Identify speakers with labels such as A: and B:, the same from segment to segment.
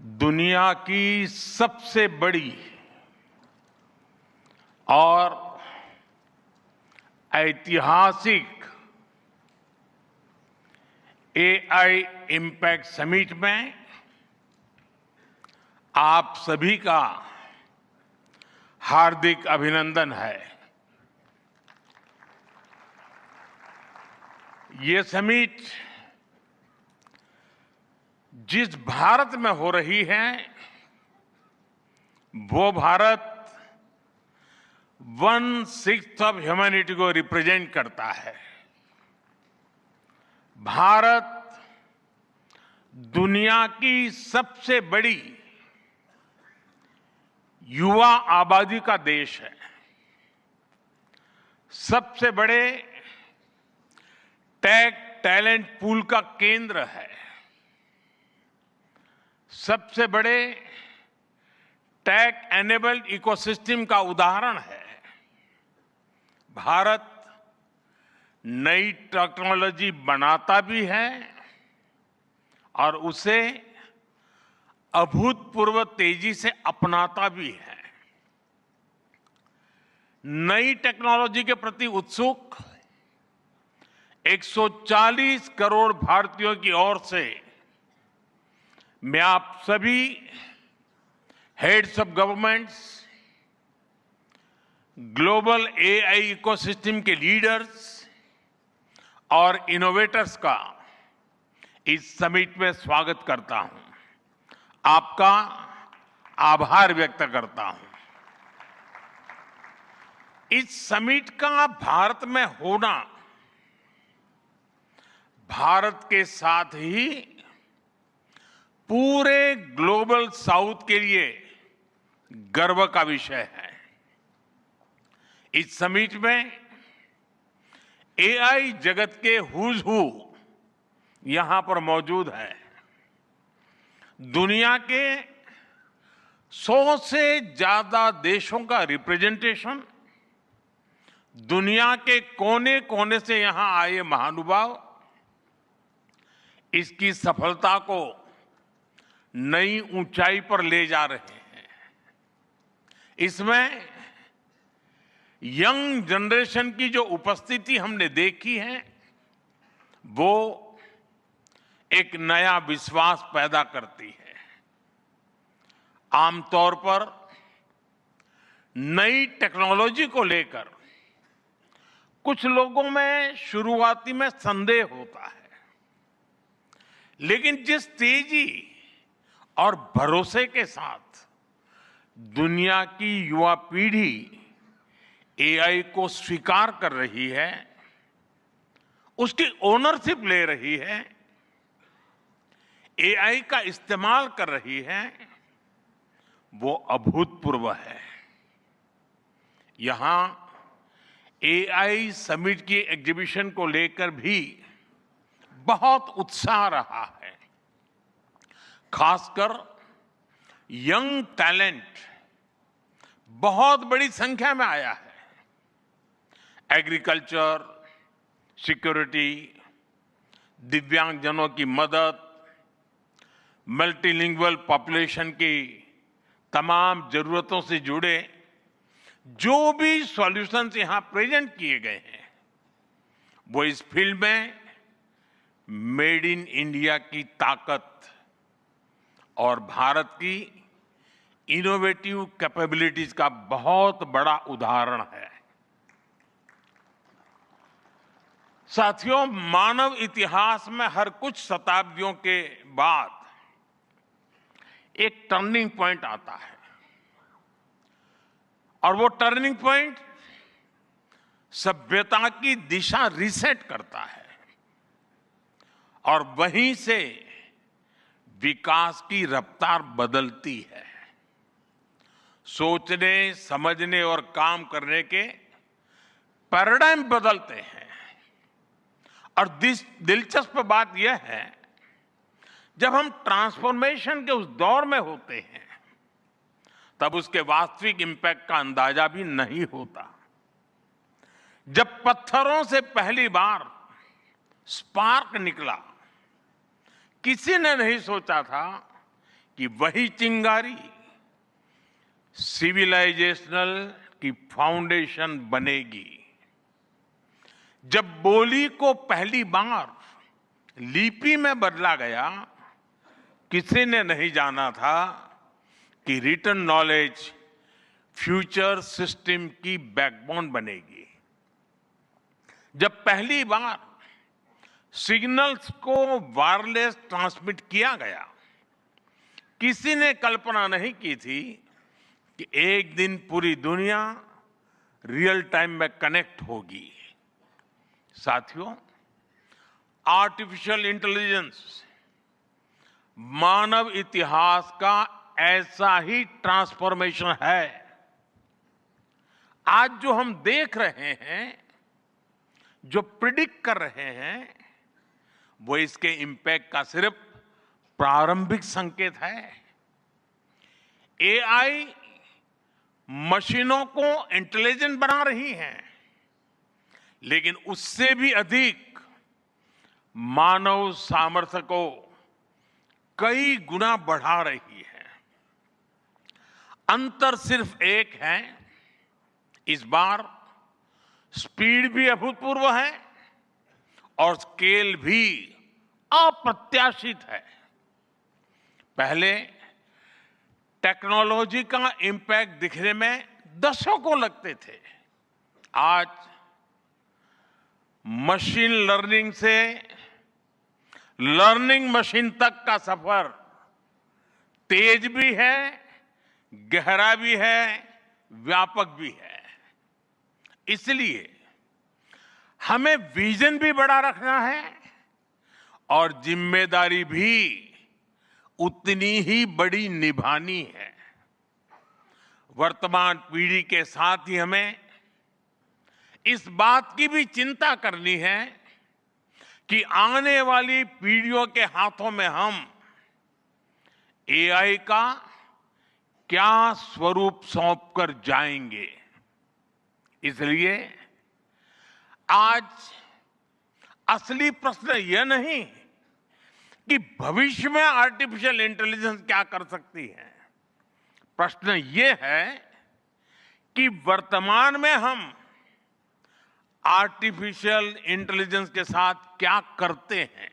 A: दुनिया की सबसे बड़ी और ऐतिहासिक एआई इम्पैक्ट समिट में आप सभी का हार्दिक अभिनंदन है। ये समिट जिस भारत में हो रही है वो भारत 1/6 ऑफ ह्यूमैनिटी को रिप्रेजेंट करता है। भारत दुनिया की सबसे बड़ी युवा आबादी का देश है, सबसे बड़े टेक टैलेंट पूल का केंद्र है, सबसे बड़े टेक एनेबल्ड इकोसिस्टम का उदाहरण है। भारत नई टेक्नोलॉजी बनाता भी है और उसे अभूतपूर्व तेजी से अपनाता भी है। नई टेक्नोलॉजी के प्रति उत्सुक 140 करोड़ भारतीयों की ओर से मैं आप सभी heads of governments, global AI ecosystem के लीडर्स और इनोवेटर्स का इस समिट में स्वागत करता हूं, आपका आभार व्यक्त करता हूं। इस समिट का भारत में होना भारत के साथ ही पूरे ग्लोबल साउथ के लिए गर्व का विषय है। इस समिट में एआई जगत के हुज हू यहां पर मौजूद है। दुनिया के 100 से ज्यादा देशों का रिप्रेजेंटेशन, दुनिया के कोने कोने से यहां आए महानुभाव इसकी सफलता को नई ऊंचाई पर ले जा रहे हैं। इसमें यंग जनरेशन की जो उपस्थिति हमने देखी है वो एक नया विश्वास पैदा करती है। आमतौर पर नई टेक्नोलॉजी को लेकर कुछ लोगों में शुरुआती में संदेह होता है, लेकिन जिस तेजी और भरोसे के साथ दुनिया की युवा पीढ़ी एआई को स्वीकार कर रही है, उसकी ओनरशिप ले रही है, एआई का इस्तेमाल कर रही है, वो अभूतपूर्व है। यहां एआई समिट की एग्जीबिशन को लेकर भी बहुत उत्साह रहा है। खासकर यंग टैलेंट बहुत बड़ी संख्या में आया है। एग्रीकल्चर, सिक्योरिटी, दिव्यांगजनों की मदद, मल्टीलिंगुअल पॉपुलेशन की तमाम जरूरतों से जुड़े जो भी सॉल्यूशंस यहां प्रेजेंट किए गए हैं वो इस फील्ड में मेड इन इंडिया की ताकत और भारत की इनोवेटिव कैपेबिलिटीज का बहुत बड़ा उदाहरण है। साथियों, मानव इतिहास में हर कुछ शताब्दियों के बाद एक टर्निंग पॉइंट आता है और वो टर्निंग पॉइंट सभ्यता की दिशा रीसेट करता है और वहीं से विकास की रफ्तार बदलती है। सोचने, समझने और काम करने के पैराडाइम बदलते हैं और दिलचस्प बात यह है, जब हम ट्रांसफॉर्मेशन के उस दौर में होते हैं तब उसके वास्तविक इंपैक्ट का अंदाजा भी नहीं होता। जब पत्थरों से पहली बार स्पार्क निकला, किसी ने नहीं सोचा था कि वही चिंगारी सिविलाइजेशनल की फाउंडेशन बनेगी। जब बोली को पहली बार लिपि में बदला गया, किसी ने नहीं जाना था कि रिटन नॉलेज फ्यूचर सिस्टम की बैकबोन बनेगी। जब पहली बार सिग्नल्स को वायरलेस ट्रांसमिट किया गया, किसी ने कल्पना नहीं की थी कि एक दिन पूरी दुनिया रियल टाइम में कनेक्ट होगी। साथियों, आर्टिफिशियल इंटेलिजेंस मानव इतिहास का ऐसा ही ट्रांसफॉर्मेशन है। आज जो हम देख रहे हैं, जो प्रिडिक्ट कर रहे हैं, वो इसके इंपैक्ट का सिर्फ प्रारंभिक संकेत है। एआई मशीनों को इंटेलिजेंट बना रही है, लेकिन उससे भी अधिक मानव सामर्थ्य को कई गुना बढ़ा रही है। अंतर सिर्फ एक है, इस बार स्पीड भी अभूतपूर्व है और स्केल भी अप्रत्याशित है। पहले टेक्नोलॉजी का इंपैक्ट दिखने में दशकों लगते थे। आज मशीन लर्निंग से लर्निंग मशीन तक का सफर तेज भी है, गहरा भी है, व्यापक भी है। इसलिए हमें विजन भी बड़ा रखना है और जिम्मेदारी भी उतनी ही बड़ी निभानी है। वर्तमान पीढ़ी के साथ ही हमें इस बात की भी चिंता करनी है कि आने वाली पीढ़ियों के हाथों में हम एआई का क्या स्वरूप सौंप कर जाएंगे। इसलिए आज असली प्रश्न यह नहीं कि भविष्य में आर्टिफिशियल इंटेलिजेंस क्या कर सकती है। प्रश्न यह है कि वर्तमान में हम आर्टिफिशियल इंटेलिजेंस के साथ क्या करते हैं।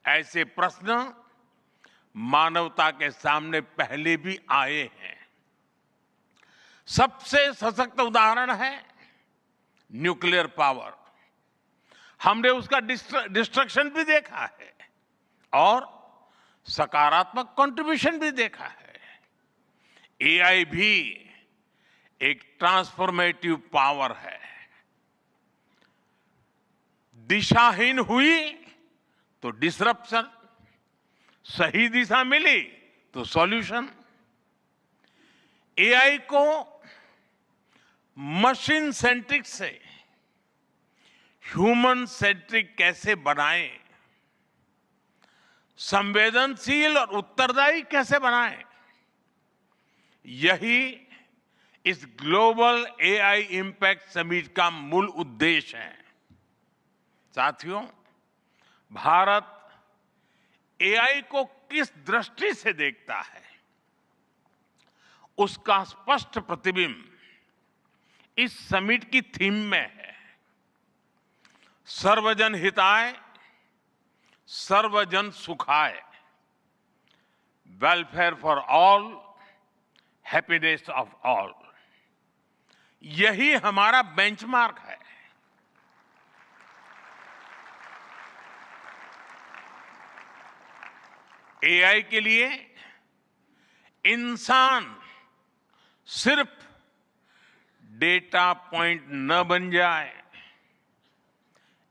A: ऐसे प्रश्न मानवता के सामने पहले भी आए हैं। सबसे सशक्त उदाहरण है न्यूक्लियर पावर। हमने उसका डिस्ट्रक्शन भी देखा है और सकारात्मक कंट्रीब्यूशन भी देखा है। एआई भी एक ट्रांसफॉर्मेटिव पावर है। दिशाहीन हुई तो डिसरप्शन, सही दिशा मिली तो सॉल्यूशन। एआई को मशीन सेंट्रिक से ह्यूमन सेंट्रिक कैसे बनाएं, संवेदनशील और उत्तरदायी कैसे बनाएं, यही इस ग्लोबल एआई इंपैक्ट समिट का मूल उद्देश्य है। साथियों, भारत एआई को किस दृष्टि से देखता है, उसका स्पष्ट प्रतिबिंब इस समिट की थीम में है। सर्वजन हिताय, सर्वजन सुखाय, welfare for all, happiness of all. यही हमारा बेंचमार्क है। एआई के लिए इंसान सिर्फ डेटा पॉइंट न बन जाए,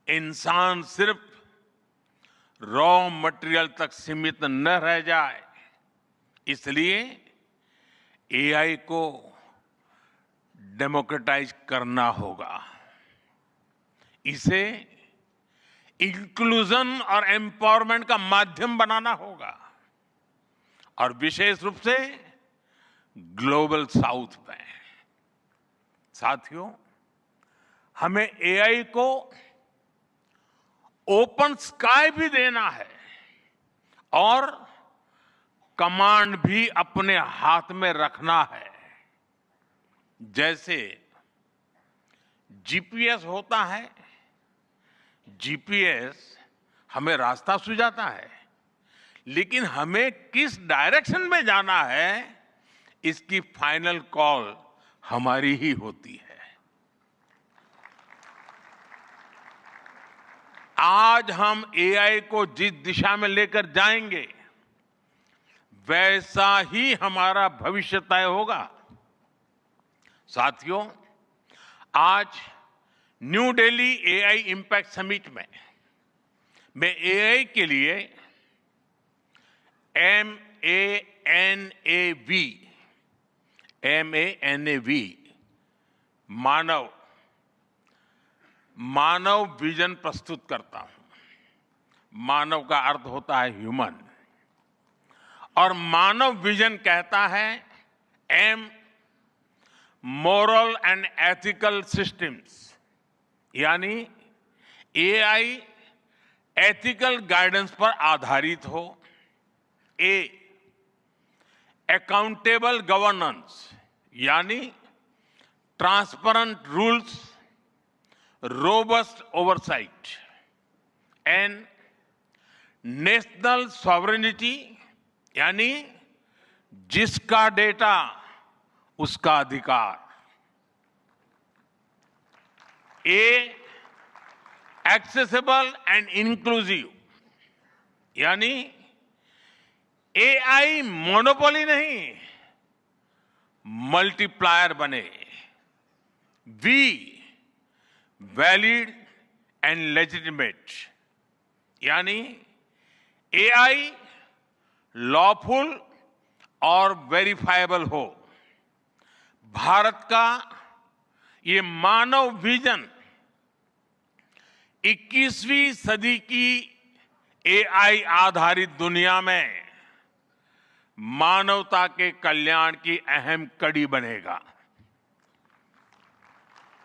A: इंसान सिर्फ रॉ मटेरियल तक सीमित न रह जाए। इसलिए एआई को डेमोक्रेटाइज करना होगा, इसे इंक्लूजन और एम्पावरमेंट का माध्यम बनाना होगा और विशेष रूप से ग्लोबल साउथ में। साथियों, हमें एआई को ओपन स्काई भी देना है और कमांड भी अपने हाथ में रखना है। जैसे जीपीएस होता है, जीपीएस हमें रास्ता सुझाता है, लेकिन हमें किस डायरेक्शन में जाना है इसकी फाइनल कॉल हमारी ही होती है। आज हम एआई को जिस दिशा में लेकर जाएंगे वैसा ही हमारा भविष्य तय होगा। साथियों, आज new Delhi AI impact summit में मैं एआई के लिए MANAV मानव विजन प्रस्तुत करता हूं। मानव का अर्थ होता है ह्यूमन, और मानव विजन कहता है M moral and ethical systems, यानी एआई एथिकल गाइडेंस पर आधारित हो। A अकाउंटेबल गवर्नेंस, यानी transparent rules, robust oversight. N national sovereignty, यानी जिसका डेटा उसका अधिकार। A एक्सेसिबल एंड इंक्लूसिव, यानी एआई मोनोपोली नहीं, मल्टीप्लायर बने। V वैलिड एंड लेजिटिमेट, यानी एआई लॉफुल और वेरीफाइबल हो। भारत का ये मानव विजन 21वीं सदी की एआई आधारित दुनिया में मानवता के कल्याण की अहम कड़ी बनेगा।